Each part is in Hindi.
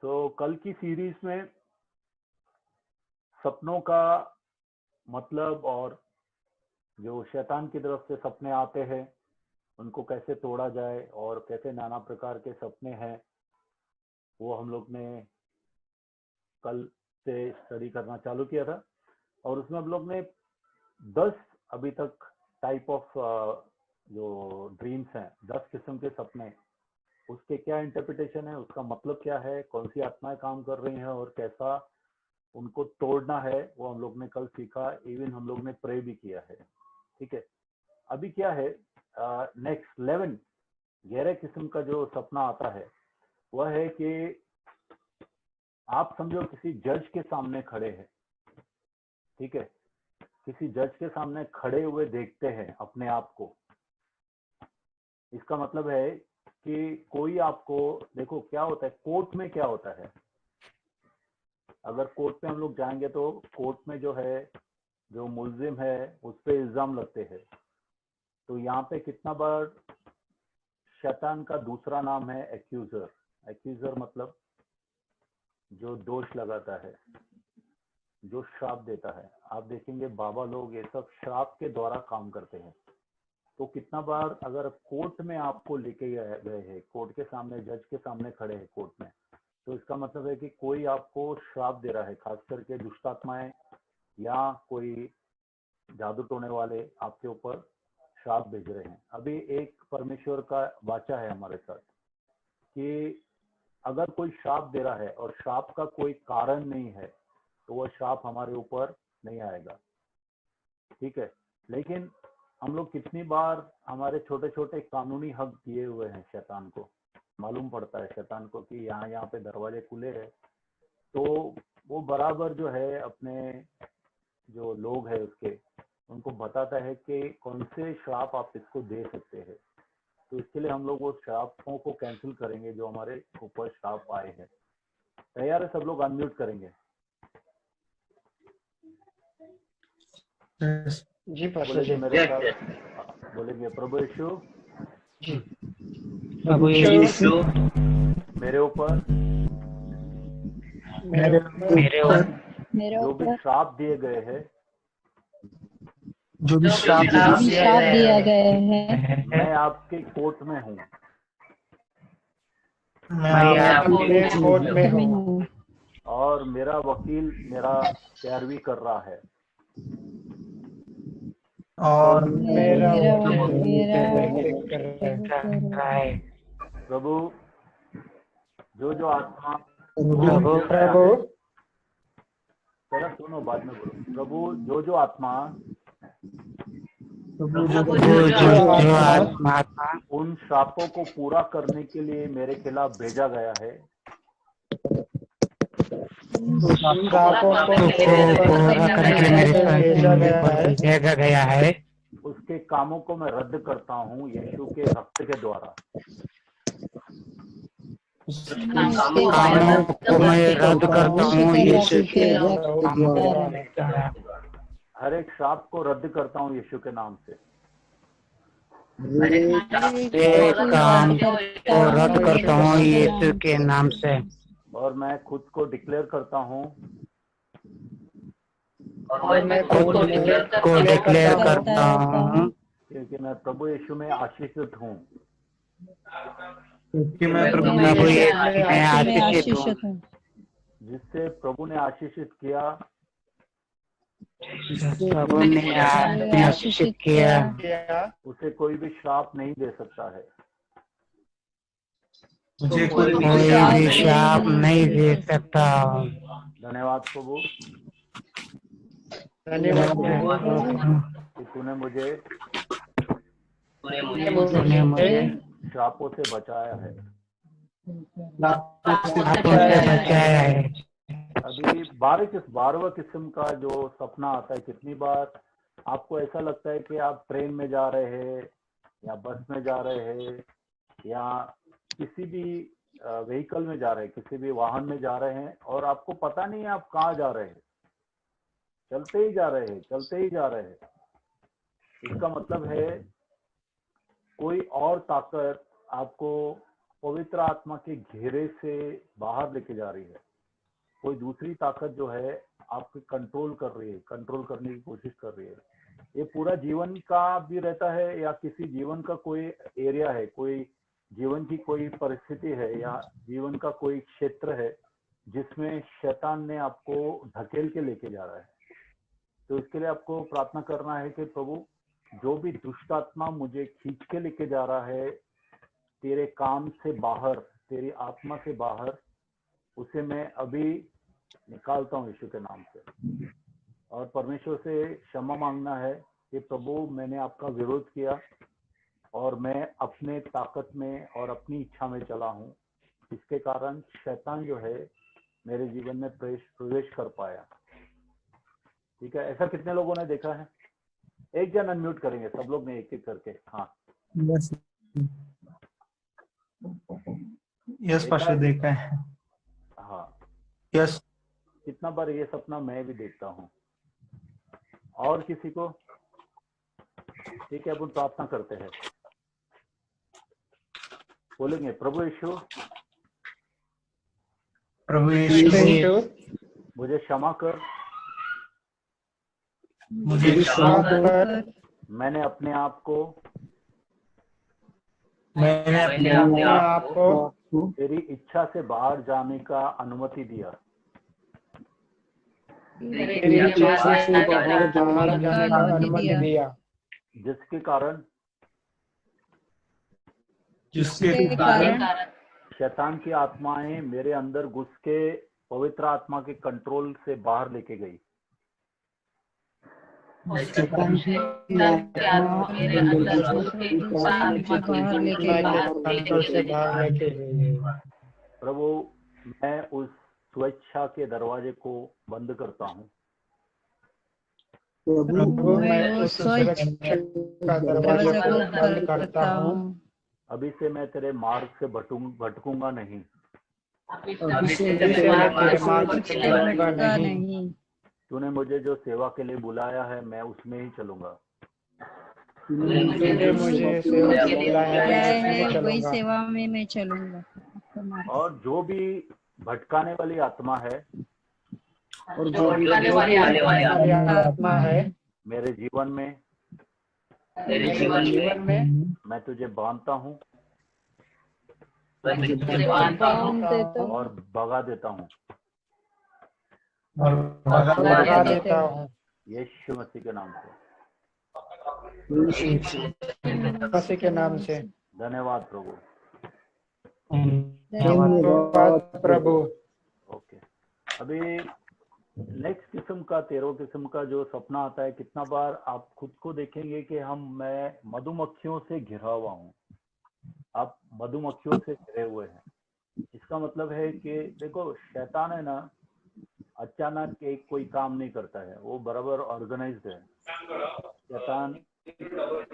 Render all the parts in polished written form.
तो कल की सीरीज में सपनों का मतलब और जो शैतान की तरफ से सपने आते हैं उनको कैसे तोड़ा जाए और कैसे नाना प्रकार के सपने हैं वो हम लोग ने कल से स्टडी करना चालू किया था। और उसमें हम लोग ने 10 अभी तक टाइप ऑफ जो ड्रीम्स हैं, 10 किस्म के सपने, उसके क्या इंटरप्रिटेशन है, उसका मतलब क्या है, कौन सी आत्माएं काम कर रही हैं और कैसा उनको तोड़ना है, वो हम लोग ने कल सीखा। इवन हम लोग ने प्रे भी किया है। ठीक है, अभी क्या है, नेक्स्ट 11 गहरे किस्म का जो सपना आता है वह है कि आप समझो किसी जज के सामने खड़े हैं। ठीक है, किसी जज के सामने खड़े हुए देखते हैं अपने आप को। इसका मतलब है कि कोई आपको, देखो क्या होता है कोर्ट में, क्या होता है, अगर कोर्ट में हम लोग जाएंगे तो कोर्ट में जो है, जो मुल्जिम है उस पर इल्जाम लगते हैं। तो यहाँ पे कितना बार शैतान का दूसरा नाम है एक्यूजर। एक्यूजर मतलब जो दोष लगाता है, जो श्राप देता है। आप देखेंगे बाबा लोग ये सब श्राप के द्वारा काम करते हैं। तो कितना बार अगर कोर्ट में आपको लेके गए हैं, कोर्ट के सामने, जज के सामने खड़े हैं कोर्ट में, तो इसका मतलब है कि कोई आपको श्राप दे रहा है, खास करके दुष्टात्माएं या कोई जादू टोने वाले आपके ऊपर श्राप भेज रहे हैं। अभी एक परमेश्वर का वाचा है हमारे साथ कि अगर कोई श्राप दे रहा है और श्राप का कोई कारण नहीं है तो वह श्राप हमारे ऊपर नहीं आएगा। ठीक है, लेकिन हम लोग कितनी बार हमारे छोटे छोटे कानूनी हक दिए हुए हैं शैतान को। मालूम पड़ता है शैतान को कि यहाँ पे दरवाजे खुले हैं, तो वो बराबर जो है अपने जो लोग हैं उसके, उनको बताता है कि कौन से श्राप आप इसको दे सकते हैं। तो इसके लिए हम लोग वो श्रापों को कैंसिल करेंगे जो हमारे ऊपर श्राप आए हैं। तैयार है सब लोग? अनम्यूट करेंगे। जी बोलेंगे मेरे साथ, बोलेंगे प्रभु यीशु, प्रभु यीशु मेरे ऊपर जो भी श्राप दिए गए हैं, जो भी श्राप दिया गए हैं, मैं आपके कोर्ट में हूँ। मैं आपके कोर्ट में हूँ और मेरा वकील मेरा पैरवी कर रहा है। और मेरा प्रभु, जो आत्मा, प्रभु पहले सुनो बाद में बोलो। प्रभु, जो आत्मा उन श्रापों को पूरा करने के लिए मेरे खिलाफ भेजा गया है, भेजा गया है, उसके कामों को मैं रद्द करता हूँ यीशु के रक्त के द्वारा। कामों को मैं रद्द करता हूँ यीशु के द्वारा। हर एक श्राप को रद्द करता हूँ यीशु के नाम से। काम को रद्द करता हूँ यीशु के नाम से। और मैं खुद को डिक्लेयर करता हूँ, क्योंकि मैं प्रभु यीशु में आशीषित हूँ। मैं प्रभु यीशु में आशीषित हूँ। जिससे प्रभु ने आशीषित किया, प्रभु ने आशीषित किया, उसे कोई भी श्राप नहीं दे सकता है। मुझे कोई भी श्राप नहीं दे सकता। धन्यवाद प्रभु, कि तूने मुझे श्रापों से बचाया है। अभी 12वां किस्म का जो सपना आता है, कितनी बार आपको ऐसा लगता है कि आप ट्रेन में जा रहे हैं या बस में जा रहे हैं या किसी भी व्हीकल में जा रहे हैं, किसी भी वाहन में जा रहे हैं और आपको पता नहीं है आप कहाँ जा रहे हैं, चलते ही जा रहे हैं। इसका मतलब है कोई और ताकत आपको पवित्र आत्मा के घेरे से बाहर लेके जा रही है। कोई दूसरी ताकत जो है आपको कंट्रोल कर रही है, कंट्रोल करने की कोशिश कर रही है। ये पूरा जीवन का भी रहता है या किसी जीवन का कोई एरिया है, कोई जीवन की कोई परिस्थिति है या जीवन का कोई क्षेत्र है जिसमें शैतान ने आपको धकेल के लेके जा रहा है। तो इसके लिए आपको प्रार्थना करना है कि प्रभु, जो भी दुष्ट आत्मा मुझे खींच के लेके जा रहा है तेरे काम से बाहर, तेरी आत्मा से बाहर, उसे मैं अभी निकालता हूँ यीशु के नाम से। और परमेश्वर से क्षमा मांगना है कि प्रभु, मैंने आपका विरोध किया और मैं अपने ताकत में और अपनी इच्छा में चला हूँ, इसके कारण शैतान जो है मेरे जीवन में प्रवेश कर पाया। ठीक है, ऐसा कितने लोगों ने देखा है? एक जन अनम्यूट करेंगे, सब लोग ने एक एक करके। हाँ यस पास्टर, देखा है। हाँ यस। कितना बार ये सपना मैं भी देखता हूँ। और किसी को? ठीक है, अपन प्रार्थना करते हैं, बोलेंगे प्रभु यीशु, प्रभु यीशु मुझे क्षमा कर, मुझे क्षमा कर। मैंने अपने आप को तेरी इच्छा से बाहर जाने का अनुमति दिया। तेरी इच्छा से बाहर जाने का अनुमति दिया, जिसके कारण शैतान की आत्माएं मेरे अंदर घुस के पवित्र आत्मा के कंट्रोल से बाहर लेके गई। प्रभु, मैं उस स्वेच्छा के दरवाजे को बंद करता हूँ। प्रभु, मैं उस स्वेच्छा का दरवाजा को बंद करता हूँ। अभी से मैं तेरे मार्ग से भटकूंगा नहीं। तूने मुझे जो सेवा के लिए बुलाया है मैं उसमें ही चलूंगा। वही सेवा में मैं चलूंगा। और जो भी भटकाने वाली आत्मा है, आत्मा है मेरे जीवन में मैं तुझे बांधता हूँ और भगा देता हूँ यीशु मसीह के नाम से। मसीह के नाम से। धन्यवाद प्रभु। धन्यवाद प्रभु। ओके, अभी नेक्स्ट किस्म का 13 किस्म का जो सपना आता है, कितना बार आप खुद को देखेंगे कि मैं मधुमक्खियों से घिरा हुआ हूँ। आप मधुमक्खियों से घिरे हुए हैं। इसका मतलब है कि देखो, शैतान है ना, अचानक एक कोई काम नहीं करता है, वो बराबर ऑर्गेनाइज्ड है। शैतान,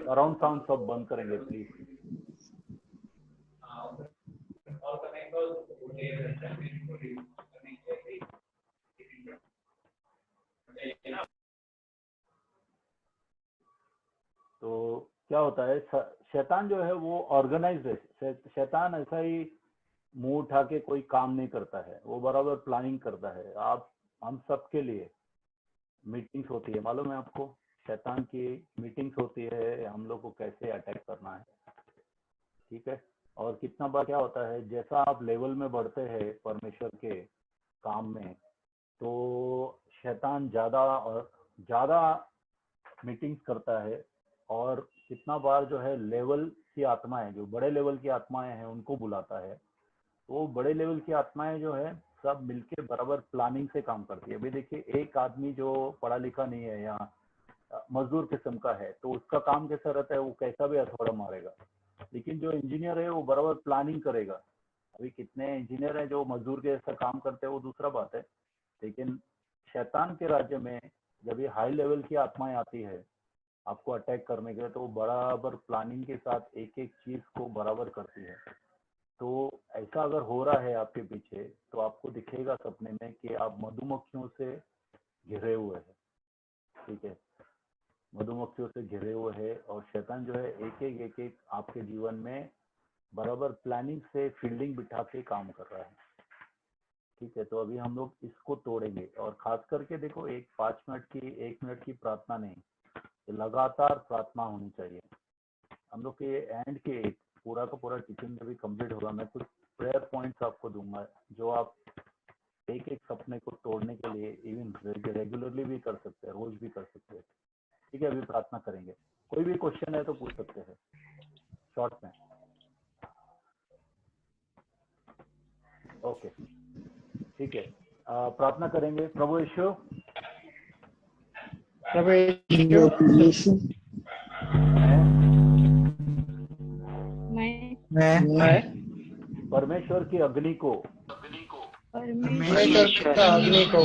अराउंड साउंड सब बंद करेंगे प्लीज। तो क्या होता है, शैतान जो है वो ऑर्गेनाइज्ड है। शैतान ऐसा ही मुंह उठा के कोई काम नहीं करता है, वो बराबर प्लानिंग करता है। हम सबके लिए मीटिंग्स होती है, मालूम है आपको? शैतान की मीटिंग्स होती है, हम लोग को कैसे अटैक करना है। ठीक है, और कितना बार क्या होता है, जैसा आप लेवल में बढ़ते हैं परमेश्वर के काम में, तो शैतान ज्यादा और ज्यादा मीटिंग्स करता है। और कितना बार जो है लेवल की आत्माएं, जो बड़े लेवल की आत्माएं हैं, उनको बुलाता है। तो बड़े लेवल की आत्माएं जो है सब मिलके बराबर प्लानिंग से काम करती है। अभी देखिए, एक आदमी जो पढ़ा लिखा नहीं है या मजदूर किस्म का है, तो उसका काम कैसा रहता है, वो कैसा भी हथौड़ा मारेगा। लेकिन जो इंजीनियर है वो बराबर प्लानिंग करेगा। अभी कितने इंजीनियर हैं जो मजदूर के जैसा काम करते हैं, वो दूसरा बात है। लेकिन शैतान के राज्य में जब ये हाई लेवल की आत्माएं आती है आपको अटैक करने के लिए, तो वो बराबर प्लानिंग के साथ एक एक चीज को बराबर करती है। तो ऐसा अगर हो रहा है आपके पीछे, तो आपको दिखेगा सपने में कि आप मधुमक्खियों से घिरे हुए हैं। ठीक है, मधुमक्खियों से घिरे हुए हैं, और शैतान जो है एक एक आपके जीवन में बराबर प्लानिंग से फील्डिंग बिठा के काम कर रहा है। ठीक है, तो अभी हम लोग इसको तोड़ेंगे और खास करके देखो, एक 1 मिनट की प्रार्थना नहीं, लगातार प्रार्थना होनी चाहिए। हम लोग के एंड के एक पूरा का पूरा टीचिंग जब भी कंप्लीट होगा, मैं कुछ प्रेयर पॉइंट्स आपको दूंगा जो आप एक एक सपने को तोड़ने के लिए इवन रेगुलरली भी कर सकते हैं, रोज भी कर सकते हैं। ठीक है, अभी प्रार्थना करेंगे। कोई भी क्वेश्चन है तो पूछ सकते हैं शॉर्ट में। ओके, ठीक है, प्रार्थना करेंगे। प्रभु यीशु, प्रभु यीशु, मैं परमेश्वर की अग्नि को परमेश्वर का अग्नि को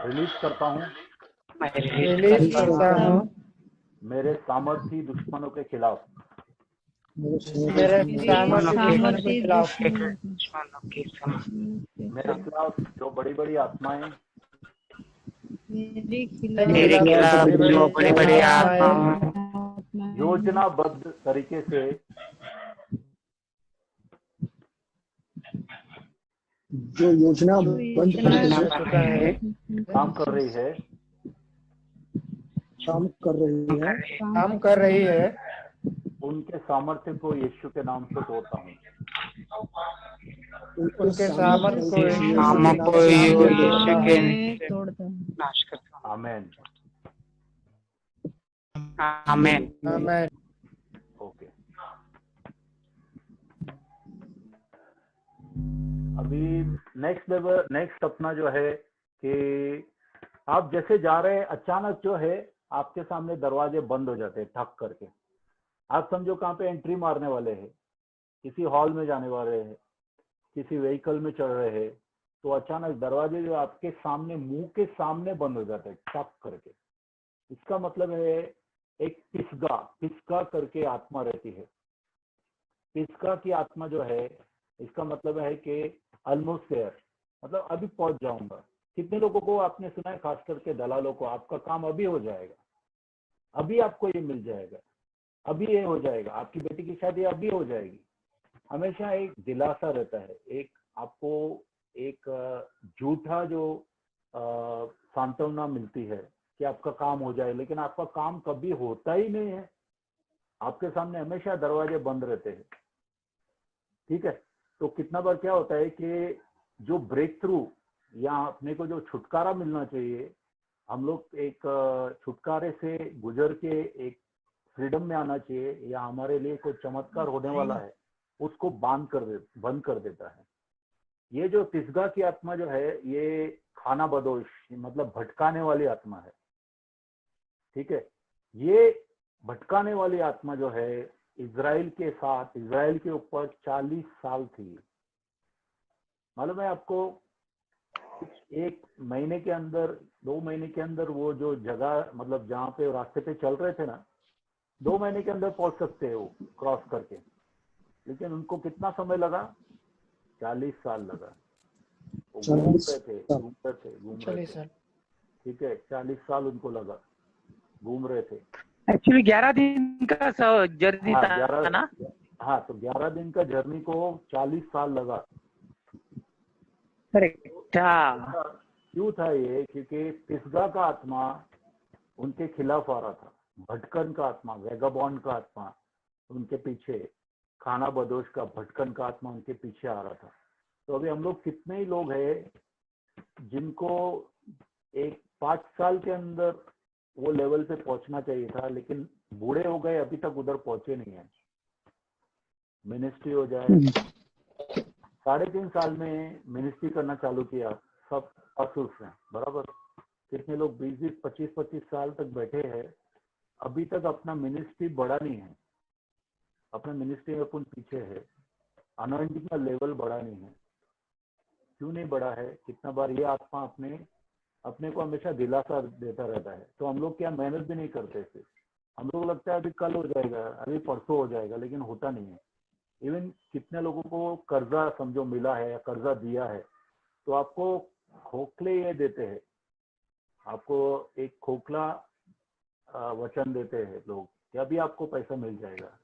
रिलीज करता हूँ रिलीज करता हूँ मेरे सामर्थी दुश्मनों के खिलाफ। मेरे सामर्थ्य दुश्मनों के खिलाफ। मेरे खिलाफ जो बड़ी बड़ी आत्माएं मेरे खिलाफ जो बड़े बड़े आत्मा योजनाबद्ध तरीके से जो योजना बंद काम कर रही है, काम कर रही है, उनके सामर्थ्य को यीशु के नाम से तोड़ता हूँ। उनके सामर्थ्य को यीशु के तोड़ता हूँ। नाश करता हूँ। आमेन। आमेन। आमेन। ओके, अभी नेक्स्ट अपना जो है कि आप जैसे जा रहे हैं, अचानक जो है आपके सामने दरवाजे बंद हो जाते हैं ठक करके। आप समझो कहाँ पे एंट्री मारने वाले हैं, किसी हॉल में जाने वाले हैं, किसी व्हीकल में चढ़ रहे हैं, तो अचानक दरवाजे जो आपके सामने, मुंह के सामने बंद हो जाते हैं ठक करके। इसका मतलब है एक पिस्का करके आत्मा रहती है। पिस्का की आत्मा जो है, इसका मतलब है कि ऑलमोस्ट देयर, मतलब अभी पहुंच जाऊंगा। कितने लोगों को आपने सुना है, खास करके दलालों को, आपका काम अभी हो जाएगा, अभी आपको ये मिल जाएगा, अभी ये हो जाएगा, आपकी बेटी की शादी अभी हो जाएगी। हमेशा एक दिलासा रहता है, एक आपको एक झूठा जो सांत्वना मिलती है कि आपका काम हो जाए, लेकिन आपका काम कभी होता ही नहीं है। आपके सामने हमेशा दरवाजे बंद रहते हैं। ठीक है, तो कितना बार क्या होता है कि जो ब्रेक थ्रू या अपने को जो छुटकारा मिलना चाहिए, हम लोग एक छुटकारे से गुजर के एक फ्रीडम में आना चाहिए, या हमारे लिए कोई चमत्कार होने वाला है, उसको बंद कर देता है। ये जो तिस्गा की आत्मा जो है, ये खाना बदोश, मतलब भटकाने वाली आत्मा है। ठीक है, ये भटकाने वाली आत्मा जो है इजराइल के ऊपर 40 साल थी। मालूम है आपको, 1 महीने के अंदर, 2 महीने के अंदर वो जो जगह, मतलब जहाँ पे रास्ते पे चल रहे थे ना, 2 महीने के अंदर पहुंच सकते हैं वो क्रॉस करके, लेकिन उनको कितना समय लगा? 40 साल लगा। वो घूम रहे थे। ठीक है, 40 साल उनको लगा, घूम रहे थे। एक्चुअली 11 दिन का जर्नी था ना? हाँ, तो 11 दिन का जर्नी को 40 साल लगा। क्यों था ये? क्योंकि पिस्गा का आत्मा उनके खिलाफ आ रहा था, भटकन का आत्मा, वेगाबॉन्ड का आत्मा उनके पीछे, खाना बदोश का भटकन का आत्मा उनके पीछे आ रहा था। तो अभी हम लोग कितने ही लोग हैं जिनको एक 5 साल के अंदर वो लेवल पे पहुंचना चाहिए था, लेकिन बूढ़े हो गए, अभी तक उधर पहुंचे नहीं है। मिनिस्ट्री हो जाए, 3.5 साल में मिनिस्ट्री करना चालू किया, सब असुर हैं, बराबर। कितने लोग 20-20, 25-25 साल तक बैठे हैं, अभी तक अपना मिनिस्ट्री बढ़ा नहीं है, अपने मिनिस्ट्री में अपन पीछे है, अनॉइंटिंग का लेवल बढ़ा नहीं है। क्यों नहीं बढ़ा है? कितना बार ये आत्मा अपने को हमेशा दिलासा देता रहता है, तो हम लोग क्या मेहनत भी नहीं करते थे। हम लोग लगता है अभी कल हो जाएगा, अभी परसों हो जाएगा, लेकिन होता नहीं है। इवन कितने लोगों को कर्जा समझो मिला है या कर्जा दिया है, तो आपको खोखले ये देते हैं, आपको एक खोखला वचन देते हैं लोग कि अभी आपको पैसा मिल जाएगा,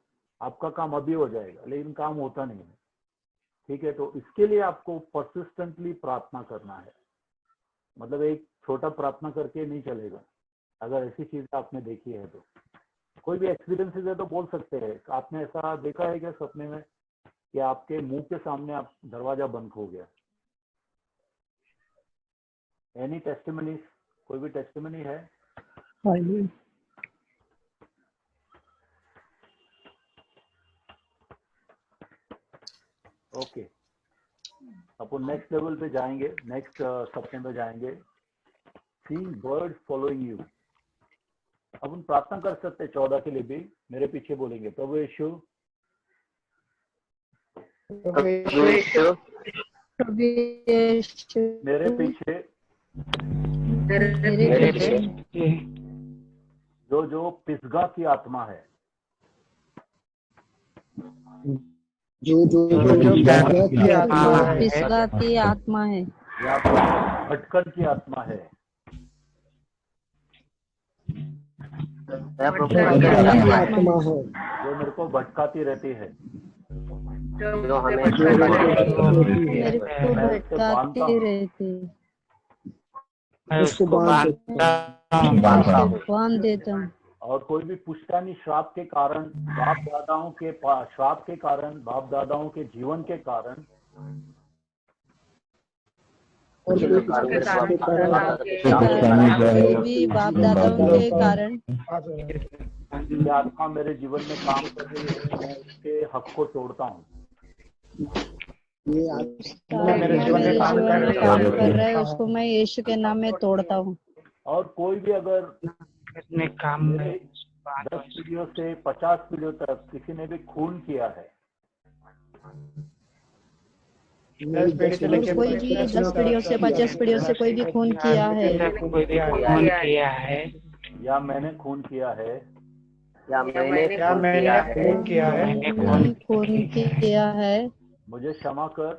आपका काम अभी हो जाएगा, लेकिन काम होता नहीं है। ठीक है, तो इसके लिए आपको परसिस्टेंटली प्रार्थना करना है। मतलब एक छोटा प्रार्थना करके नहीं चलेगा। अगर ऐसी चीज आपने देखी है तो कोई भी एक्सपीरियंसेस है तो बोल सकते हैं। आपने ऐसा देखा है क्या सपने में कि आपके मुंह के सामने आप दरवाजा बंद हो गया? Any testimony? कोई भी टेस्टिमनी है? हाँ जी। ओके, अपन नेक्स्ट लेवल पे जाएंगे, नेक्स्ट सपने में जाएंगे। Seeing birds following you. अपन प्रार्थना कर सकते हैं 14 के लिए भी। मेरे पीछे बोलेंगे, प्रभु यीशु मेरे पीछे जो पिसगा की आत्मा है, जो पिसगा की आत्मा है या भटकन की आत्मा है, आत्मा है जो मेरे को भटकाती रहती है, मेरे को भटकाती रहती है, उसको बांध देता हूँ। और कोई भी पुश्तैनी श्राप के कारण, बाप दादाओं के श्राप के कारण, बाप दादाओं के जीवन के कारण, और कोई भी बाप दादाओं के कारण ये आत्मा मेरे जीवन में काम कर रही है, मैं उसके हक को तोड़ता हूँ। ये आत्मा मेरे जीवन में काम कर रहा है, उसको मैं यीशु के नाम में तोड़ता हूँ। और कोई भी अगर अपने काम में 10 पीढ़ियों से 50 पीढ़ियों तक किसी ने भी खून किया है, कोई भी 10 पीढ़ियों से 50 पीढ़ियों से कोई भी खून किया है, या मैंने खून किया है, खून किया है, मुझे क्षमा कर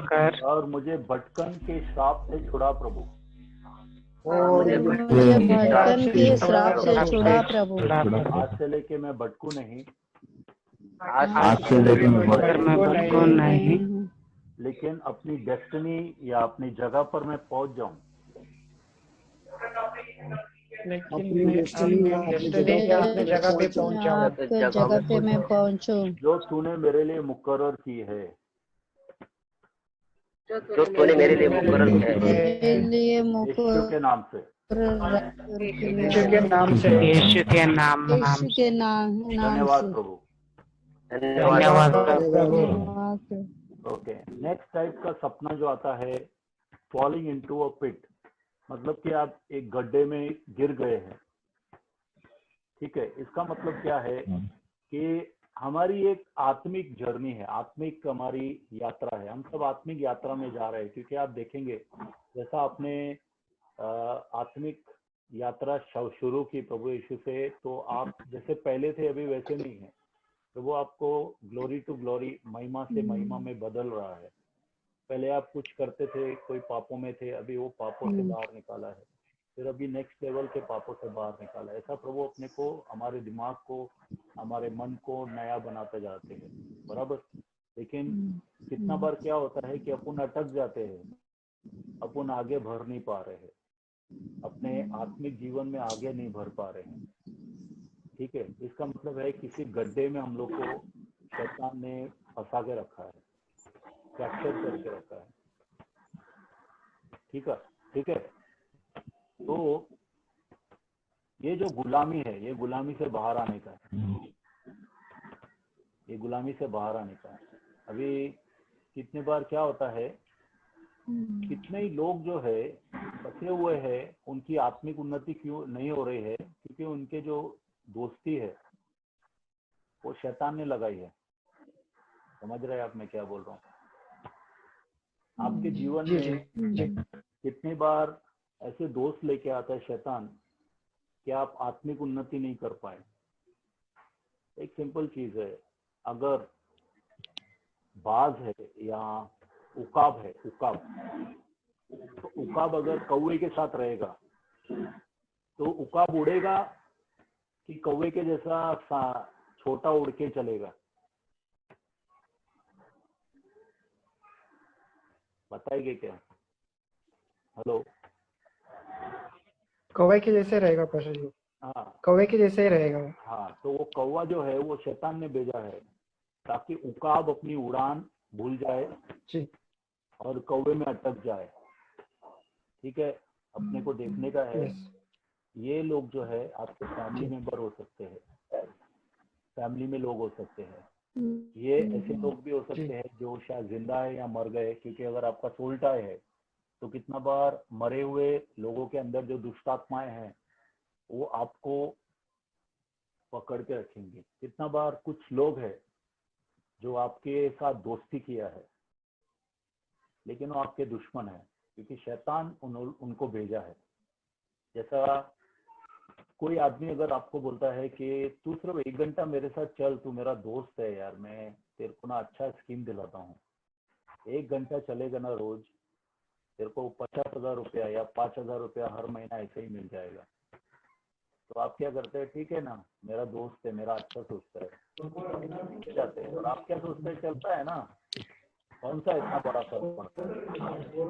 कर और मुझे भटकन के श्राप से छुड़ा प्रभु। मुझे भटकन के श्राप से छुड़ा प्रभु। आज से लेके मैं भटकू नहीं, आज से लेकिन भटकू नहीं, लेकिन अपनी डेस्टिनी या अपनी जगह पर मैं पहुंच जाऊं। अपनी जगह पे पहुंच जाओ। आपके जगह पे मैं पहुंचूं, जो तूने मेरे लिए मुकर्रर की है, जो तूने मेरे लिए मुकर्रर है, मेरे लिए यीशु के नाम से, यीशु के नाम यीशु के नाम धन्यवाद से। प्रभु। धन्यवाद ओके, नेक्स्ट टाइप का सपना जो आता है, फॉलिंग इनटू अ पिट, मतलब कि आप एक गड्ढे में गिर गए हैं। ठीक है, इसका मतलब क्या है कि हमारी एक आत्मिक जर्नी है, आत्मिक हमारी यात्रा है। हम सब आत्मिक यात्रा में जा रहे हैं, क्योंकि आप देखेंगे जैसा आपने आत्मिक यात्रा शुरू की प्रभु यीशु से, तो आप जैसे पहले थे अभी वैसे नहीं है। तो वो आपको ग्लोरी टू ग्लोरी, महिमा से महिमा में बदल रहा है। पहले आप कुछ करते थे, कोई पापों में थे, अभी वो पापों से बाहर निकाला है, फिर अभी नेक्स्ट लेवल के पापों से बाहर निकाला है। ऐसा प्रभु अपने को, हमारे दिमाग को, हमारे मन को नया बनाते जाते हैं, बराबर। लेकिन कितना बार क्या होता है कि अपन अटक जाते हैं, अपन आगे बढ़ नहीं पा रहे हैं, अपने आत्मिक जीवन में आगे नहीं बढ़ पा रहे हैं। ठीक है, इसका मतलब है किसी गड्ढे में हम लोग को शैतान ने फंसा के रखा है, कैप्चर करके रखा है। ठीक है, ठीक है। तो ये जो गुलामी है, ये गुलामी से बाहर आने का है, ये गुलामी से बाहर आने का है। अभी कितने बार क्या होता है, कितने ही लोग जो है फंसे हुए हैं, उनकी आत्मिक उन्नति क्यों नहीं हो रही है? क्योंकि उनके जो दोस्ती है वो शैतान ने लगाई है। समझ रहे हैं आप मैं क्या बोल रहा हूँ? आपके जीवन में कितनी बार ऐसे दोस्त लेके आता है शैतान कि आप आत्मिक उन्नति नहीं कर पाए। एक सिंपल चीज है, अगर बाज है या उकाब है, उकाब, तो उकाब अगर कौवे के साथ रहेगा तो उकाब उड़ेगा कि कौवे के जैसा छोटा उड़ के चलेगा? बताइए क्या? हेलो। कौवे के जैसे रहेगा पाशा जी, हाँ कौवे के जैसे ही रहेगा वो। हाँ, तो वो कौवा जो है वो शैतान ने भेजा है ताकि उकाब अपनी उड़ान भूल जाए जी और कौवे में अटक जाए। ठीक है, अपने को देखने का है। यस ये लोग जो है आपके फैमिली मेंबर हो सकते हैं, फैमिली में लोग हो सकते हैं। ये ऐसे लोग भी हो सकते हैं जो शायद जिंदा है या मर गए, क्योंकि अगर आपका सोल टाई है तो कितना बार मरे हुए लोगों के अंदर जो दुष्ट आत्माएं हैं वो आपको पकड़ के रखेंगे। कितना बार कुछ लोग हैं जो आपके साथ दोस्ती किया है लेकिन वो आपके दुश्मन है, क्योंकि शैतान उनको भेजा है। जैसा कोई आदमी अगर आपको बोलता है कि तू सिर्फ 1 घंटा मेरे साथ चल, तू मेरा दोस्त है यार, मैं तेरे को ना अच्छा स्कीम दिलाता हूँ, 1 घंटा चलेगा ना रोज, तेरे को 50,000 रुपया या 5,000 रुपया हर महीना ऐसे ही मिल जाएगा। तो आप क्या करते हैं? ठीक है ना, मेरा दोस्त है, मेरा अच्छा सोचता है, जाते हैं। और आप क्या सोचते हैं? चलता है ना, कौन सा इतना बड़ा फर्क पड़ता है?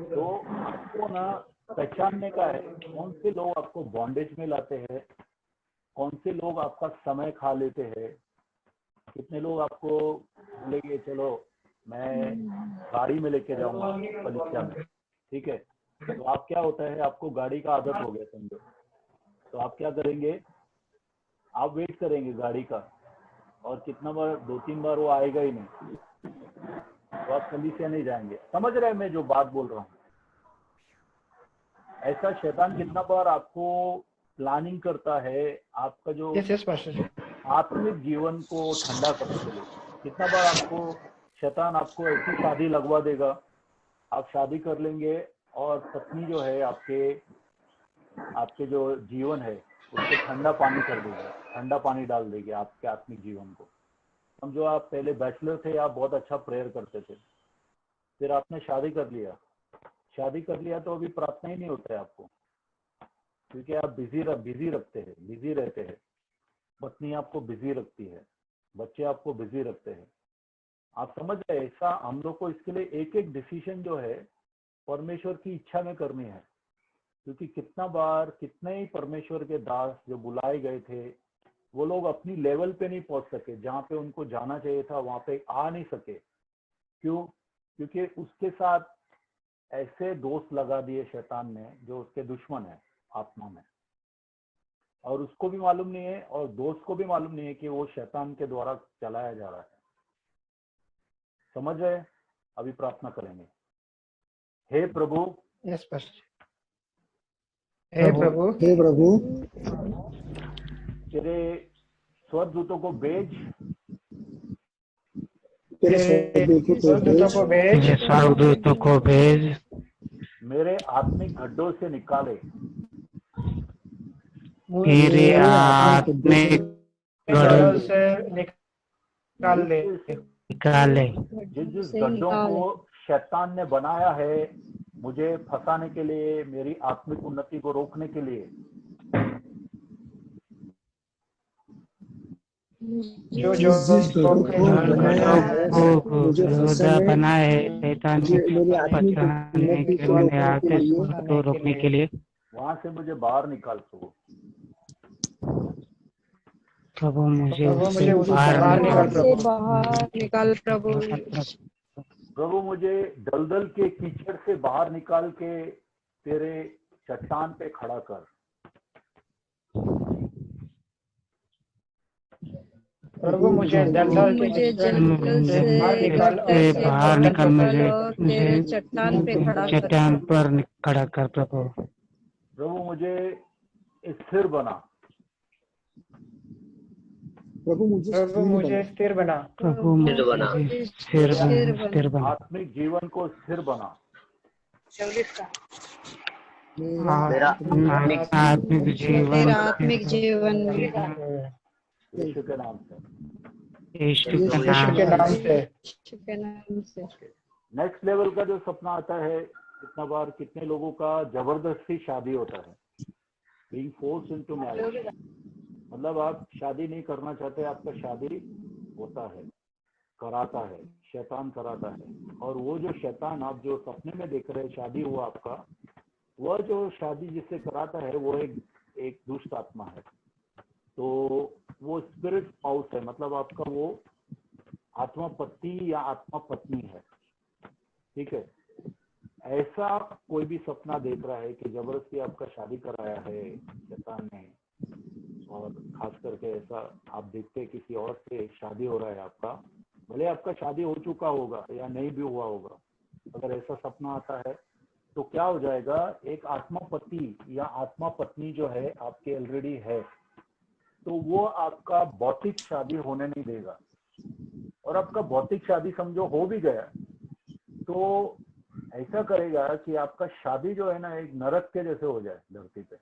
तो आपको ना पहचानने का है कौन से लोग आपको बॉन्डेज में लाते हैं, कौन से लोग आपका समय खा लेते हैं। कितने लोग आपको बोलेंगे चलो मैं गाड़ी में लेके जाऊंगा परीक्षा में, ठीक है, तो आप क्या होता है, आपको गाड़ी का आदत हो गया समझो, तो आप क्या करेंगे, आप वेट करेंगे गाड़ी का, और कितना बार 2-3 बार वो आएगा ही नहीं, तो आप कलीसिया नहीं जाएंगे। समझ रहे हैं मैं जो बात बोल रहा हूँ? ऐसा शैतान कितना बार आपको प्लानिंग करता है आपका जो यस यस पाशा जी। आत्मिक जीवन को ठंडा करने के लिए। कितना बार आपको शैतान आपको ऐसी शादी लगवा देगा, आप शादी कर लेंगे और पत्नी जो है आपके जो जीवन है उसको ठंडा पानी कर देगी, ठंडा पानी डाल देगी आपके आत्मिक जीवन को। समझो आप पहले बैचलर थे, आप बहुत अच्छा प्रेयर करते थे, फिर आपने शादी कर लिया तो अभी प्रार्थना ही नहीं होता है आपको, क्योंकि आप बिजी रहते हैं। पत्नी आपको बिजी रखती है, बच्चे आपको बिजी रखते हैं। आप समझ रहे? ऐसा हम लोग को इसके लिए एक एक डिसीजन जो है परमेश्वर की इच्छा में करनी है, क्योंकि कितना बार कितने ही परमेश्वर के दास जो बुलाए गए थे वो लोग अपनी लेवल पे नहीं पहुंच सके, जहाँ पे उनको जाना चाहिए था वहां पे आ नहीं सके। क्यों? क्योंकि उसके साथ ऐसे दोस्त लगा दिए शैतान ने जो उसके दुश्मन है आत्मा में, और उसको भी मालूम नहीं है और दोस्त को भी मालूम नहीं है कि वो शैतान के द्वारा चलाया जा रहा है। समझ रहे? अभी प्रार्थना करेंगे। हे प्रभु, यस पाशा जी। हे प्रभु, हे प्रभु, तेरे स्वर्गदूतों को भेज, तेरे स्वर्गदूतों को भेज, मुझे स्वर्गदूतों को भेज, मेरे आत्मिक गड्ढों से निकाले, मेरे आत्मिक गढ़ों गढ़ से निकाल ले। निकाले। जिस गड्ढों को शैतान ने बनाया है मुझे फंसाने के लिए, मेरी आत्मिक उन्नति को रोकने के लिए, जो जिस गढ़ों को बनाया है मुझे रोजा बनाए शैतान ने मेरी आत्मिक फंसाने उन्नति के को मेरे रोकने के आत्मिक लिए को रोकने के लिए वहां से मुझे बाहर निकाल सको। प्रभु मुझे प्रभु उससे मुझे उससे बाहर बाहर निकाल। निकाल प्रभु। बाहर निकाल प्रभु। प्रभु मुझे दलदल के कीचड़ से बाहर निकाल के तेरे चट्टान पे खड़ा कर। प्रभु मुझे दलदल मुझे जंगल से से बाहर निकाल गड्ढे से बाहर निकाल, मुझे और तेरे चट्टान पे खड़ा कर। चट्टान पर खड़ा कर प्रभु। प्रभु मुझे स्थिर बना। प्रभु मुझे स्थिर बना। प्रभु मुझे स्थिर बना। आत्मिक जीवन को स्थिर बना। मेरा आत्मिक जीवन तेरा आत्मिक जीवन यीशु के नाम से। यीशु के यीशु नाम के नाम से। यीशु के नाम से। नेक्स्ट लेवल का जो सपना आता है, कितना बार कितने लोगों का जबरदस्ती शादी होता है, being forced into marriage, मतलब आप शादी नहीं करना चाहते, आपका शादी होता है, कराता है, शैतान कराता है। और वो जो शैतान आप जो सपने में देख रहे हैं शादी हुआ आपका, वह जो शादी जिससे कराता है वो एक दुष्ट आत्मा है। तो वो स्पिरिट स्पाउस है, मतलब आपका वो आत्मा पति या आत्मा पत्नी है। ठीक है, ऐसा कोई भी सपना देख रहा है कि जबरदस्ती आपका शादी कराया है शैतान ने, और खास करके ऐसा आप देखते हैं किसी और से शादी हो रहा है आपका, भले आपका शादी हो चुका होगा या नहीं भी हुआ होगा, अगर ऐसा सपना आता है तो क्या हो जाएगा, एक आत्मा पति या आत्मा पत्नी जो है आपके ऑलरेडी है, तो वो आपका भौतिक शादी होने नहीं देगा। और आपका भौतिक शादी समझो हो भी गया तो ऐसा करेगा कि आपका शादी जो है ना एक नरक के जैसे हो जाए धरती पे।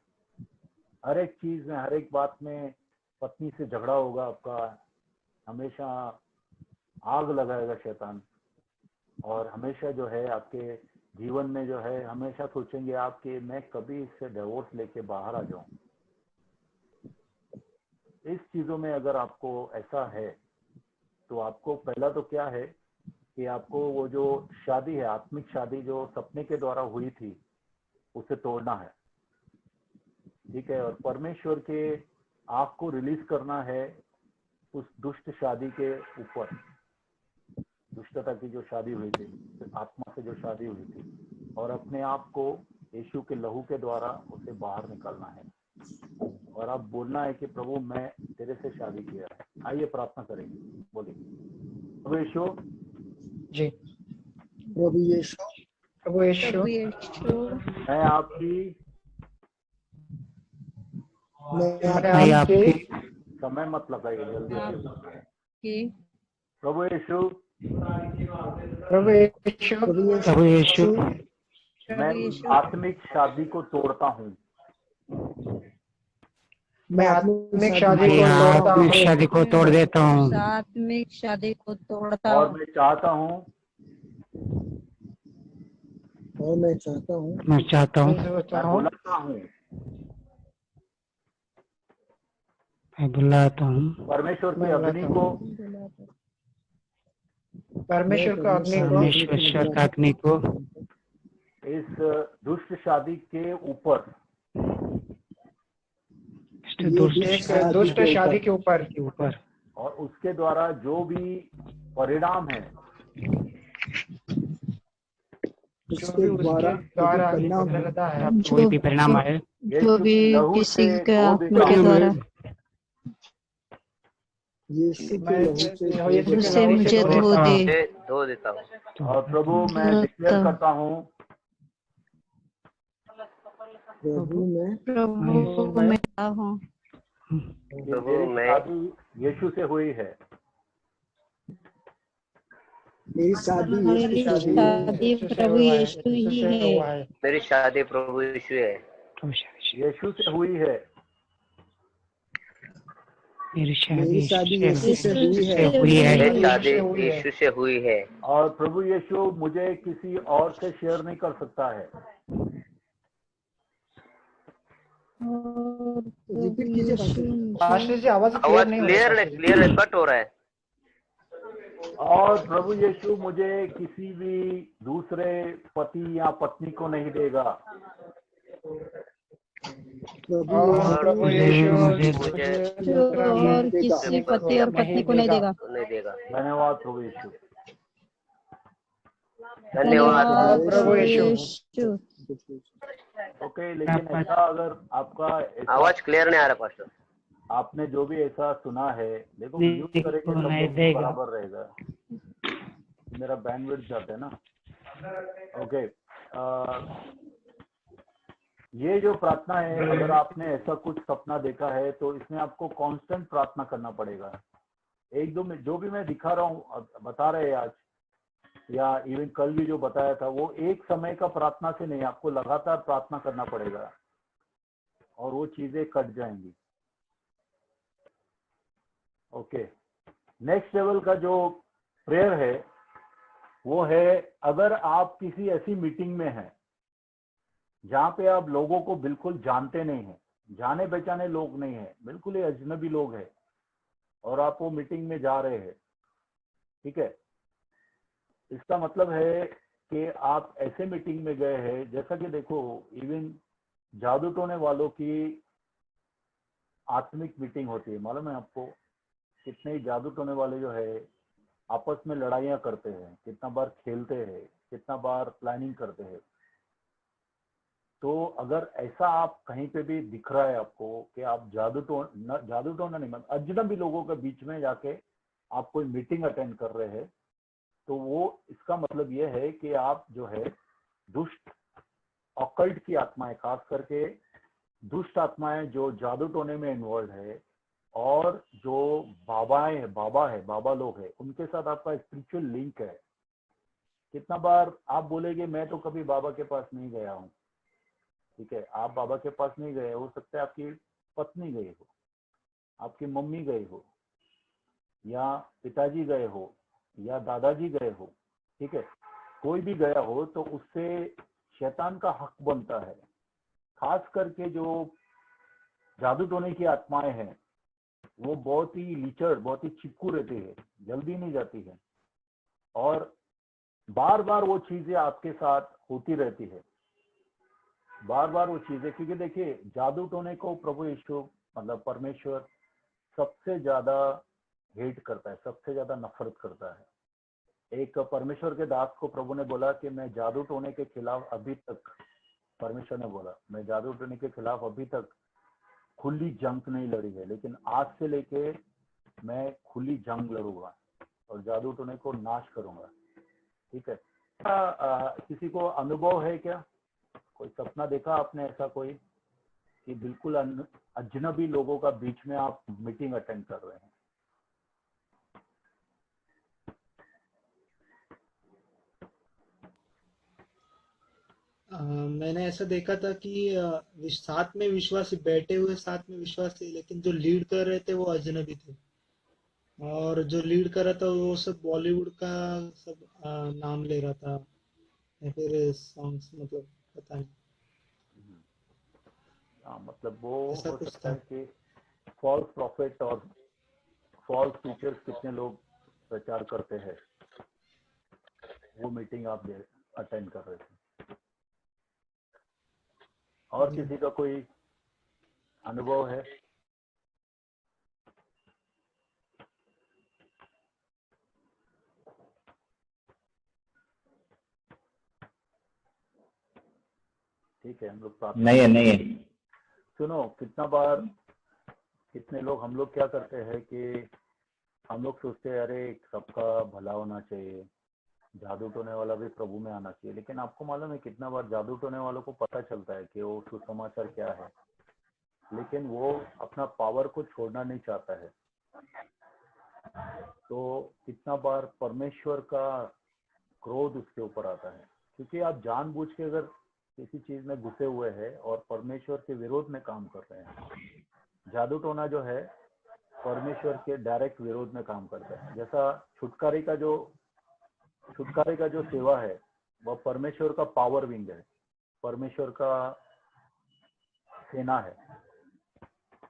हर एक चीज में, हर एक बात में पत्नी से झगड़ा होगा आपका, हमेशा आग लगाएगा शैतान, और हमेशा जो है आपके जीवन में जो है हमेशा सोचेंगे आप कि मैं कभी इससे डिवोर्स लेके बाहर आ जाऊं। इस चीजों में अगर आपको ऐसा है तो आपको पहला तो क्या है कि आपको वो जो शादी है, आत्मिक शादी जो सपने के द्वारा हुई थी, उसे तोड़ना है। ठीक है, और परमेश्वर के आँख को रिलीज करना है उस दुष्ट शादी के ऊपर, दुष्टता की जो शादी हुई थी, आत्मा से जो शादी हुई थी, और अपने आप को यीशु के लहू के द्वारा उसे बाहर निकालना है। और आप बोलना है कि प्रभु मैं तेरे से शादी किया है। आइए प्रार्थना करेंगे, बोलिए। प्रभु यीशु जी। प्रभु यीशु, प्रभु यीशु, प्रभु यीशु, मैं आपकी मैं आपके समय मत लगाइए, जल्दी आपकी प्रभु यीशु, प्रभु यीशु, प्रभु यीशु, मैं आत्मिक शादी को तोड़ता हूँ। मैं आत्मिक शादी मैं को तोड़ता आत्मिक हूँ शादी को तोड़ देता हूँ, आत्मिक शादी को तोड़ता और हूँ। मैं चाहता हूँ मैं चाहता हूँ मैं बुलाता हूँ परमेश्वर की अग्नि को, परमेश्वर का अग्नि को, परमेश्वर का अग्नि को इस दुष्ट शादी के ऊपर, एक दुष्ट शादी के ऊपर, और उसके द्वारा जो भी परिणाम है, उसके द्वारा मिलता है, कोई भी परिणाम आए, जो भी लहू किसी से के धो आत्मा देता के हूँ। द्वारा उसे मुझे धो दे। धो देता हूँ। और प्रभु मैं डिक्लेयर करता हूँ, प्रभु मैं हूँ कि मेरी शादी यीशु से हुई है। मेरी शादी मेरी शादी प्रभु यीशु ही है। मेरी शादी प्रभु यीशु है। यीशु से हुई है। मेरी शादी यीशु से हुई है। मेरी शादी यीशु से हुई है। और प्रभु यीशु मुझे किसी और से शेयर नहीं कर सकता है। पास्टर जी आवाज आवाज क्लियर है, कट हो रहा है। और प्रभु यीशु मुझे किसी भी दूसरे पति या पत्नी को नहीं देगा। और प्रभु यीशु मुझे और किसी पति और पत्नी को नहीं देगा। धन्यवाद प्रभु यीशु, धन्यवाद प्रभु यीशु। ओके, लेकिन ऐसा अगर आपका आवाज क्लियर नहीं आ रहा पास्टर। आपने जो भी ऐसा सुना है, देखो म्यूट करेंगे सब लोग बराबर रहेगा, मेरा बैंडविड्थ जाता है ना। ओके, ये जो प्रार्थना है, अगर आपने ऐसा कुछ सपना देखा है तो इसमें आपको कांस्टेंट प्रार्थना करना पड़ेगा। एक दो में जो भी मैं दिखा रहा हूँ, बता रहे आज या इवन कल भी जो बताया था, वो एक समय का प्रार्थना से नहीं, आपको लगातार प्रार्थना करना पड़ेगा और वो चीजें कट जाएंगी। ओके, नेक्स्ट लेवल का जो प्रेयर है वो है, अगर आप किसी ऐसी मीटिंग में हैं जहां पे आप लोगों को बिल्कुल जानते नहीं हैं, जाने पहचाने लोग नहीं है, बिल्कुल ही अजनबी लोग हैं और आप वो मीटिंग में जा रहे हैं, ठीक है। इसका मतलब है कि आप ऐसे मीटिंग में गए हैं, जैसा कि देखो इवन जादू टोने वालों की आत्मिक मीटिंग होती है, मालूम है आपको? कितने ही जादू टोने वाले जो है आपस में लड़ाइयाँ करते हैं, कितना बार खेलते हैं, कितना बार प्लानिंग करते हैं। तो अगर ऐसा आप कहीं पे भी दिख रहा है आपको कि आप जादू टोना नहीं, मतलब अजनबी लोगों के बीच में जाके आप कोई मीटिंग अटेंड कर रहे हैं, तो वो इसका मतलब ये है कि आप जो है दुष्ट ऑकल्ट की आत्माएं, खास करके दुष्ट आत्माएं जो जादू टोने में इन्वॉल्व है और जो बाबा लोग हैं, उनके साथ आपका स्पिरिचुअल लिंक है। कितना बार आप बोलेंगे मैं तो कभी बाबा के पास नहीं गया हूँ, ठीक है, आप बाबा के पास नहीं गए, हो सकता है आपकी पत्नी गई हो, आपकी मम्मी गई हो, या पिताजी गए हो, या दादाजी गए हो, ठीक है, कोई भी गया हो, तो उससे शैतान का हक बनता है। खास करके जो जादू टोने की आत्माएं हैं वो बहुत ही लीचड़, बहुत ही चिपकू रहती है, जल्दी नहीं जाती है और बार बार वो चीजें आपके साथ होती रहती है, बार बार वो चीजें। क्योंकि देखिए जादू टोने को प्रभु यीशु मतलब परमेश्वर सबसे ज्यादा हेट करता है, सबसे ज्यादा नफरत करता है। एक परमेश्वर के दास को प्रभु ने बोला कि मैं जादू टोने के खिलाफ अभी तक, परमेश्वर ने बोला मैं जादू टोने के खिलाफ अभी तक खुली जंग नहीं लड़ी है, लेकिन आज से लेके मैं खुली जंग लड़ूंगा और जादू टोने को नाश करूंगा, ठीक है। किसी को अनुभव है क्या? कोई सपना देखा आपने ऐसा कोई कि बिल्कुल अजनबी लोगों का बीच में आप मीटिंग अटेंड कर रहे हैं? मैंने ऐसा देखा था कि साथ में विश्वासी बैठे हुए, साथ में विश्वासी, लेकिन जो लीड कर रहे थे वो अजनबी थे, और जो लीड कर रहा था वो सब बॉलीवुड का सब नाम ले रहा था, या फिर सॉन्ग्स, मतलब पता नहीं, हाँ, मतलब वो ऐसा हो कुछ सकता था। है कि फॉल्स प्रॉफिट और फॉल्स टीचर्स कितने लोग प्रचार करते हैं, वो मीटिंग आप अटेंड कर रहे थे। और किसी का कोई अनुभव है? ठीक है, हम लोग नहीं है। सुनो, कितने लोग, हम लोग क्या करते हैं कि हम लोग सोचते हैं अरे सबका भला होना चाहिए, जादू टोने वाला भी प्रभु में आना चाहिए, लेकिन आपको मालूम है कितना बार जादू टोने वालों को पता चलता है कि वो सुसमाचार क्या है, लेकिन वो अपना पावर को छोड़ना नहीं चाहता है। तो कितना बार परमेश्वर का क्रोध उसके ऊपर आता है, क्योंकि आप जानबूझ के अगर किसी चीज में घुसे हुए हैं और परमेश्वर के विरोध में काम कर रहे हैं। जादू टोना जो है परमेश्वर के डायरेक्ट विरोध में काम करता है। जैसा छुटकारे का जो सेवा है वह परमेश्वर का पावर विंग है, परमेश्वर का सेना है।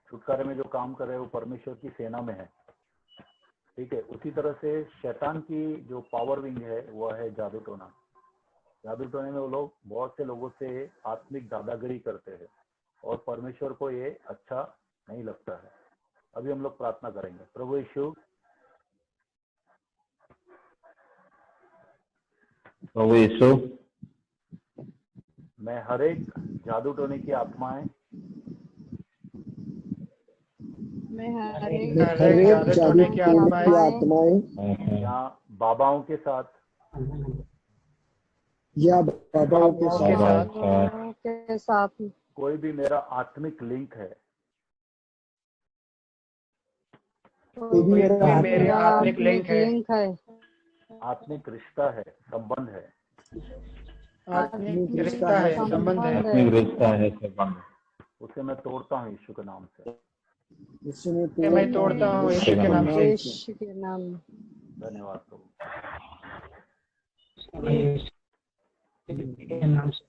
छुटकारे में जो काम कर रहे हैं वो परमेश्वर की सेना में है, ठीक है। उसी तरह से शैतान की जो पावर विंग है वह है जादू टोना। जादू टोने में वो लोग बहुत से लोगों से आत्मिक दादागिरी करते हैं और परमेश्वर को ये अच्छा नहीं लगता है। अभी हम लोग प्रार्थना करेंगे। प्रभु यीशु, मैं हर एक जादू टोने की आत्माएं, मैं हर एक जादू की आत्माएं या बाबाओं के साथ के साथ कोई भी मेरा आत्मिक लिंक है, कोई भी मेरा आत्मिक लिंक है, आत्मिक रिश्ता है, संबंध है, आत्मिक रिश्ता है, संबंध है, उसे मैं तोड़ता हूँ यीशु के नाम से। मैं तोड़ता हूँ यीशु के नाम से। यीशु के नाम में। धन्यवाद प्रभु। नाम से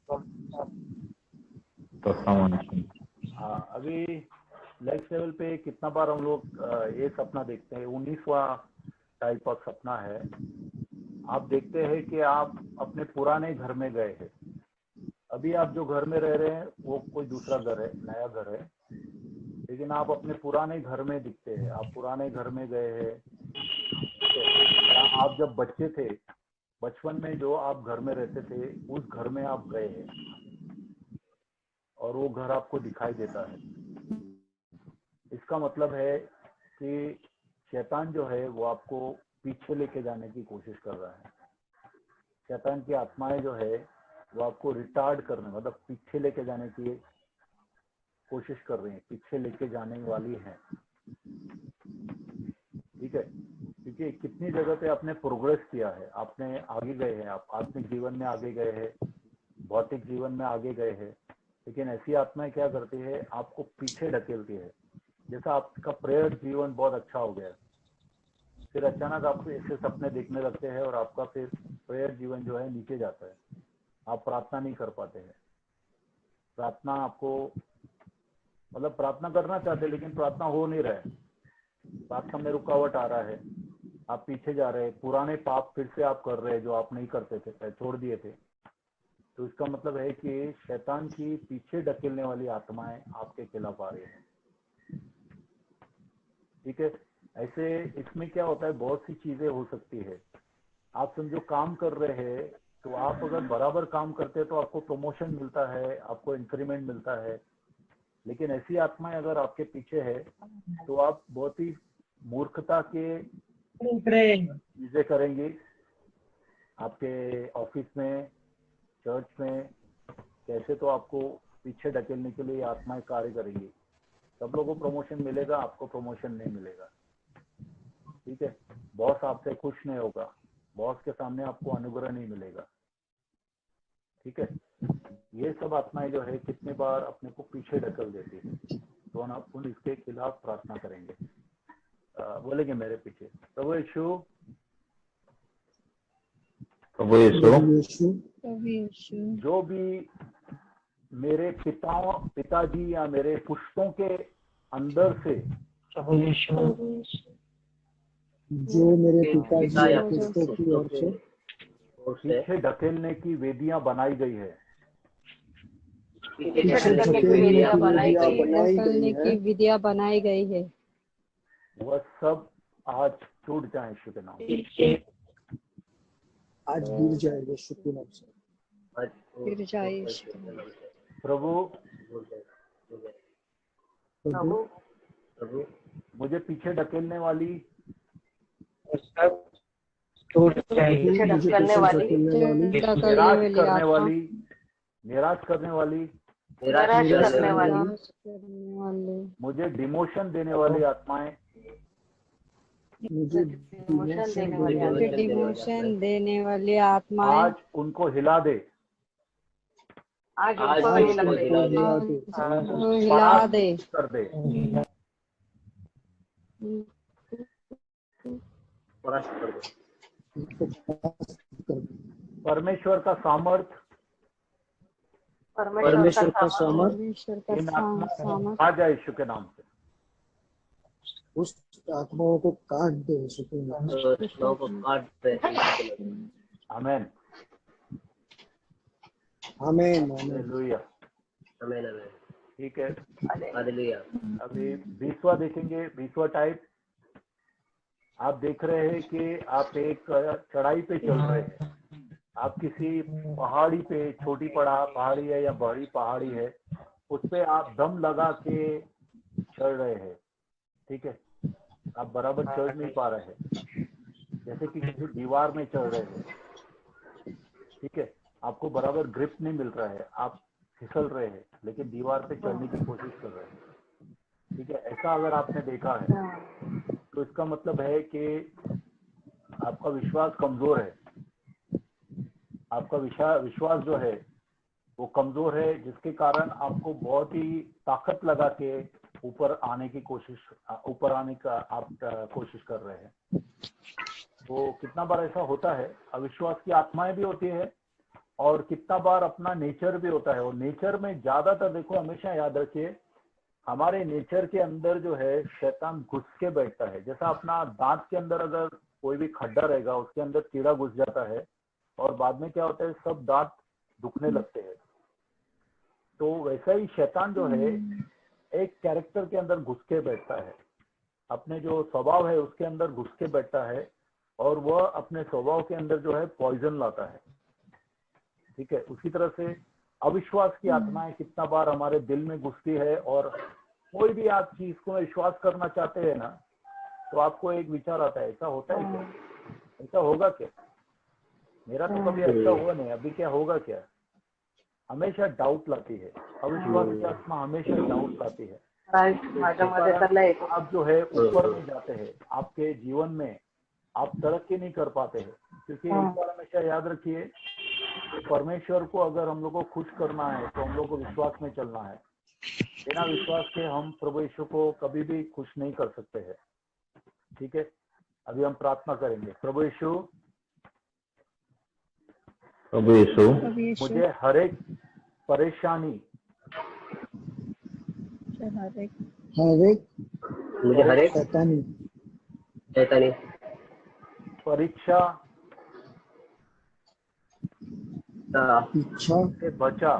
हाँ, अभी अभी नेक्स्ट लेवल पे कितना बार हम लोग ये सपना देखते हैं, 19वां टाइप ऑफ सपना है। आप देखते हैं कि आप अपने पुराने घर में गए हैं। अभी आप जो घर में रह रहे हैं वो कोई दूसरा घर है, नया घर है, लेकिन आप अपने पुराने घर में दिखते हैं। आप पुराने घर में गए हैं। आप जब बच्चे थे, बचपन में जो आप घर में रहते थे उस घर में आप गए हैं और वो घर आपको दिखाई देता है। इसका मतलब है कि शैतान जो है वो आपको पीछे लेके जाने की कोशिश कर रहा है। शैतान की आत्माएं जो है वो आपको रिटार्ड करने, मतलब पीछे लेके जाने की कोशिश कर रही हैं, पीछे लेके जाने वाली हैं। ठीक है, क्योंकि कितनी जगह पे आपने प्रोग्रेस किया है, आपने आगे गए हैं, आप आत्मिक जीवन में आगे गए हैं, भौतिक जीवन में आगे गए हैं, लेकिन ऐसी आत्माएं क्या करती है, आपको पीछे ढकेलती है। जैसा आपका प्रेयर जीवन बहुत अच्छा हो गया, फिर अचानक आप ऐसे सपने देखने लगते हैं और आपका फिर प्रेयर जीवन जो है नीचे जाता है। आप प्रार्थना नहीं कर पाते हैं। प्रार्थना आपको, मतलब प्रार्थना करना चाहते लेकिन प्रार्थना हो नहीं रहा है, प्रार्थना में रुकावट आ रहा है, आप पीछे जा रहे हैं, पुराने पाप फिर से आप कर रहे हैं जो आप नहीं करते थे, छोड़ दिए थे। तो इसका मतलब है कि शैतान की पीछे ढकेलने वाली आत्माएं आपके खिलाफ आ रही है। ठीक है, ऐसे इसमें क्या होता है, बहुत सी चीजें हो सकती है। आप समझो काम कर रहे हैं, तो आप अगर बराबर काम करते हैं तो आपको प्रमोशन मिलता है, आपको इंक्रीमेंट मिलता है। लेकिन ऐसी आत्माएं अगर आपके पीछे है तो आप बहुत ही मूर्खता के चीजें करेंगी। आपके ऑफिस में, चर्च में, कैसे तो आपको पीछे ढकेलने के लिए आत्माएं कार्य करेंगी। सब लोगों को प्रमोशन मिलेगा, आपको प्रमोशन नहीं मिलेगा। ठीक है, बॉस आपसे खुश नहीं होगा, बॉस के सामने आपको अनुग्रह नहीं मिलेगा। ठीक है, ये सब आत्माएं जो है कितने बार अपने को पीछे ढकल देती है। तो हम इसके खिलाफ प्रार्थना करेंगे। बोलेंगे मेरे पीछे, प्रभु यीशु, प्रभु यीशु, जो भी मेरे पिताजी या मेरे पुश्तों के अंदर से, जो मेरे पिताजी या पुश्तों की ओर से पीछे ढकेलने की वेदियां बनाई गई है, पीछे ढकेलने की विधियां बनाई गई है, वह सब आज टूट जाए यीशु के नाम से। आज गिर जाए यीशु के नाम से। गिर जाए प्रभु, मुझे पीछे ढकेलने वाली निराश करने वाली मुझे डिमोशन देने वाली आत्माएं, मुझे डिमोशन देने वाली आत्माएं आज उनको हिला दे, आज हिला दे, कर दे। परमेश्वर का सामर्थ इन आत्माओं आ जाए यीशु के नाम से। उस आत्माओं को काट दे यीशु के नाम से। आमीन, आमीन, हालेलुया। ठीक है, हालेलुया। अभी 20वां देखेंगे। 20वां टाइप, आप देख रहे हैं कि आप एक चढ़ाई पे चल रहे हैं। आप किसी पहाड़ी पे, छोटी पहाड़ी है या बड़ी पहाड़ी है, उस पे आप दम लगा के चढ़ रहे हैं। ठीक है, आप बराबर चढ़ नहीं पा रहे हैं, जैसे कि किसी दीवार में चढ़ रहे हैं। ठीक है, आपको बराबर ग्रिप नहीं मिल रहा है, आप फिसल रहे हैं, लेकिन दीवार पे चढ़ने की कोशिश कर रहे हैं। ठीक है, ऐसा अगर आपने देखा है तो इसका मतलब है कि आपका विश्वास कमजोर है। आपका विश्वास जो है वो कमजोर है, जिसके कारण आपको बहुत ही ताकत लगा के ऊपर आने का आप कोशिश कर रहे हैं। तो कितना बार ऐसा होता है, अविश्वास की आत्माएं भी होती है और कितना बार अपना नेचर भी होता है। और नेचर में ज्यादातर देखो, हमेशा याद रखिए, हमारे नेचर के अंदर जो है शैतान घुस के बैठता है। जैसा अपना दांत के अंदर अगर कोई भी खड्डा रहेगा, उसके अंदर कीड़ा घुस जाता है और बाद में क्या होता है, सब दांत दुखने लगते हैं। तो वैसा ही शैतान जो है एक कैरेक्टर के अंदर घुस के बैठता है, अपने जो स्वभाव है उसके अंदर घुस के बैठता है और वह अपने स्वभाव के अंदर जो है पॉइजन लाता है। ठीक है, उसी तरह से अविश्वास की आत्माएं कितना बार हमारे दिल में घुसती है और कोई भी आप चीज को विश्वास करना चाहते हैं ना, तो आपको एक विचार आता है, ऐसा होता है क्या, ऐसा होगा क्या, मेरा तो कभी ऐसा हुआ नहीं, अभी क्या होगा क्या, हमेशा डाउट लाती है। अविश्वास की आत्मा हमेशा डाउट लाती है। आप जो है ऊपर में जाते हैं, आपके जीवन में आप तरक्की नहीं कर पाते हैं, क्योंकि एक बार हमेशा याद रखिए, परमेश्वर को अगर हम लोग को खुश करना है तो हम लोग को विश्वास में चलना है। बिना विश्वास के हम प्रभु यीशु को कभी भी खुश नहीं कर सकते हैं। ठीक है, अभी हम प्रार्थना करेंगे। प्रभु यीशु, मुझे हर एक परेशानी, मुझे हर एक शैतानी परीक्षा इच्छा से बचा,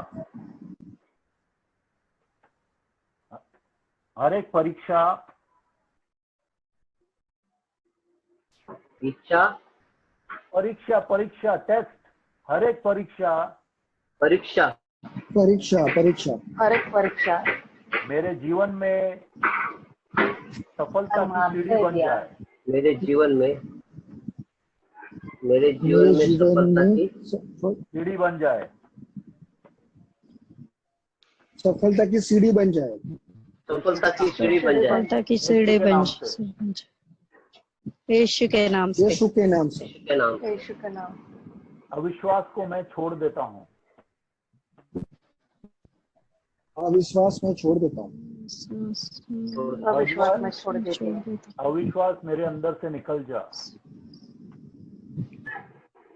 हर एक परीक्षा टेस्ट, हर एक परीक्षा मेरे जीवन में सफलता की सीढ़ी बन जाए। मेरे जीवन में सफलता की सीढ़ी बन जाए। सफलता की सीढ़ी बन जाए। सफलता की सीढ़ी बन जाए। सफलता की सीढ़ी बन जाए। यीशु के नाम से। यीशु के नाम से। यीशु के नाम। अविश्वास को मैं छोड़ देता हूँ। अविश्वास में छोड़ देता हूँ। अविश्वास में छोड़ देती हूँ। अविश्वास मेरे अंदर से निकल जा।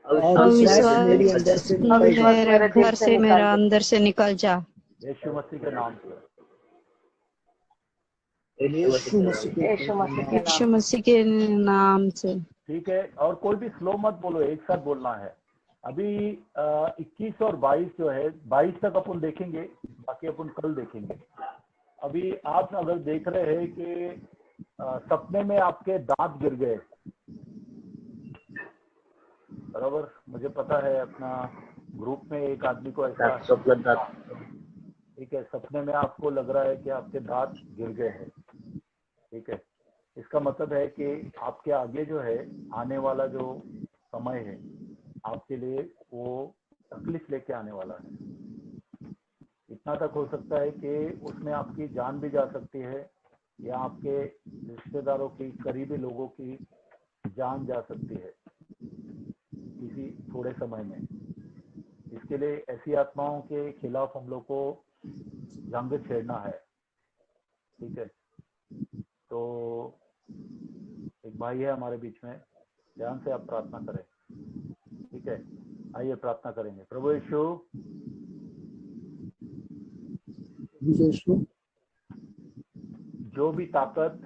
अविश्वास मेरे घर से, मेरा अंदर से निकल जा। यीशु मसीह के नाम से। यीशु मसीह के नाम से। ठीक है, और कोई भी स्लो मत बोलो, एक साथ बोलना है। अभी 21 और 22 जो है, 22 तक अपन देखेंगे, बाकी अपन कल देखेंगे। अभी आप अगर देख रहे हैं कि सपने में आपके दांत गिर गए, बराबर, मुझे पता है अपना ग्रुप में एक आदमी को ऐसा, ठीक है, सपने में आपको लग रहा है कि आपके दांत गिर गए हैं। ठीक है, इसका मतलब है कि आपके आगे जो है आने वाला जो समय है आपके लिए वो तकलीफ लेके आने वाला है। इतना तक हो सकता है कि उसमें आपकी जान भी जा सकती है या आपके रिश्तेदारों की, करीबी लोगों की जान जा सकती है किसी थोड़े समय में। इसके लिए ऐसी आत्माओं के खिलाफ हम लोग को जंग छेड़ना है। ठीक है, तो एक भाई है हमारे बीच में, ध्यान से आप प्रार्थना करें। ठीक है, आइए प्रार्थना करेंगे। प्रभु यीशु, जो भी ताकत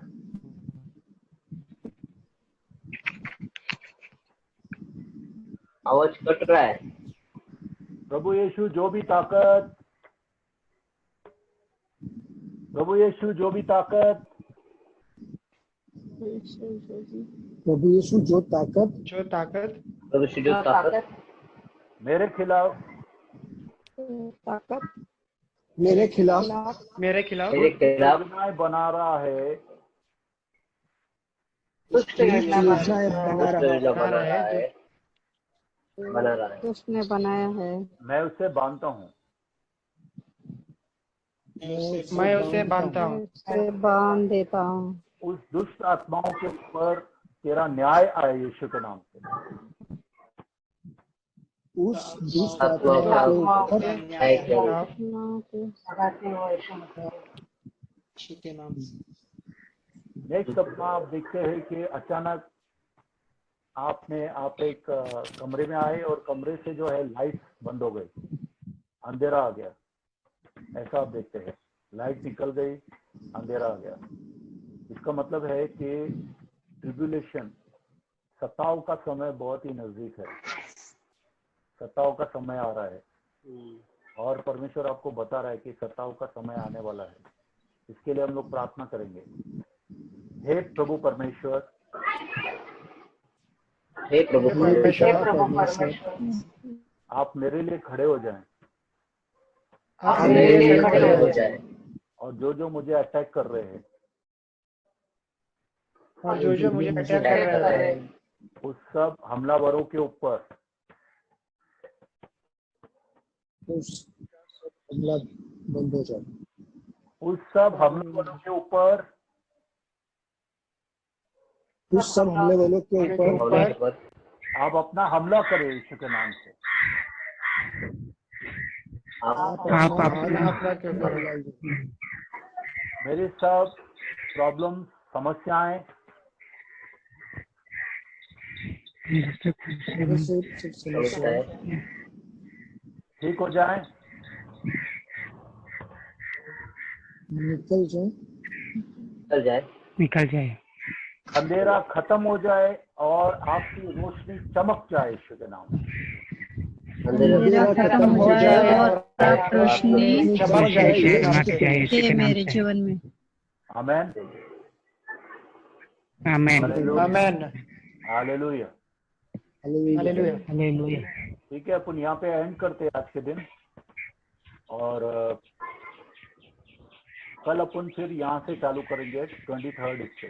आवाज कट रहा है। प्रभु यीशु, जो भी ताकत, प्रभु यीशु, जो भी ताकत, प्रभु यीशु, जो ताकत प्रभु यीशु, जो ताकत मेरे खिलाफ योजनाएं बना रहा है, उसने बनाया है, मैं उसे बांधता हूँ। बांध देता हूँ। उस दुष्ट आत्माओं के ऊपर तेरा न्याय आए यीशु के नाम से। उस दुष्ट आत्मा के नेक्स्ट अपना आप देखते हैं कि अचानक आप एक कमरे में आए और कमरे से जो है लाइट बंद हो गई, अंधेरा आ गया, ऐसा आप देखते हैं। लाइट निकल गई अंधेरा आ गया। इसका मतलब है कि ट्रिब्यूलेशन, सताव का समय बहुत ही नजदीक है, सताव का समय आ रहा है और परमेश्वर आपको बता रहा है कि सताव का समय आने वाला है। इसके लिए हम लोग प्रार्थना करेंगे। हे प्रभु परमेश्वर, हे प्रभु परमेश्वर, आप मेरे लिए खड़े हो जाएं आप मेरे लिए खड़े हो जाए और जो मुझे अटैक कर रहे हैं और जो मुझे अटैक कर रहा है उस सब हमलावरों के ऊपर उस हमला बंद हो जाए, उस सब हमलावरों के ऊपर उस सब हमले वालों के ऊपर आप अपना हमला करें यीशु के नाम से। आप आप अपना मेरी सब प्रॉब्लम, समस्याएं समस्याएं ठीक हो जाएं, निकल जाए, चल जाए, निकल जाए, अंधेरा खत्म हो जाए और आपकी रोशनी चमक जाए यीशु के नाम से। अंधेरा खत्म हो जाए और आप रोशनी चमक जाए दे मेरे जीवन में। आमेन, आमेन, आमेन, हालेलुया। हालेलुया। हालेलुया। ठीक है, अपन यहाँ पे एंड करते हैं आज के दिन और कल अपन फिर यहाँ से चालू करेंगे 23rd से।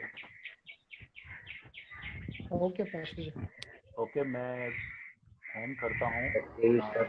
ओके पास्टर जी। ओके, मैं एंड करता हूँ। ठीक है।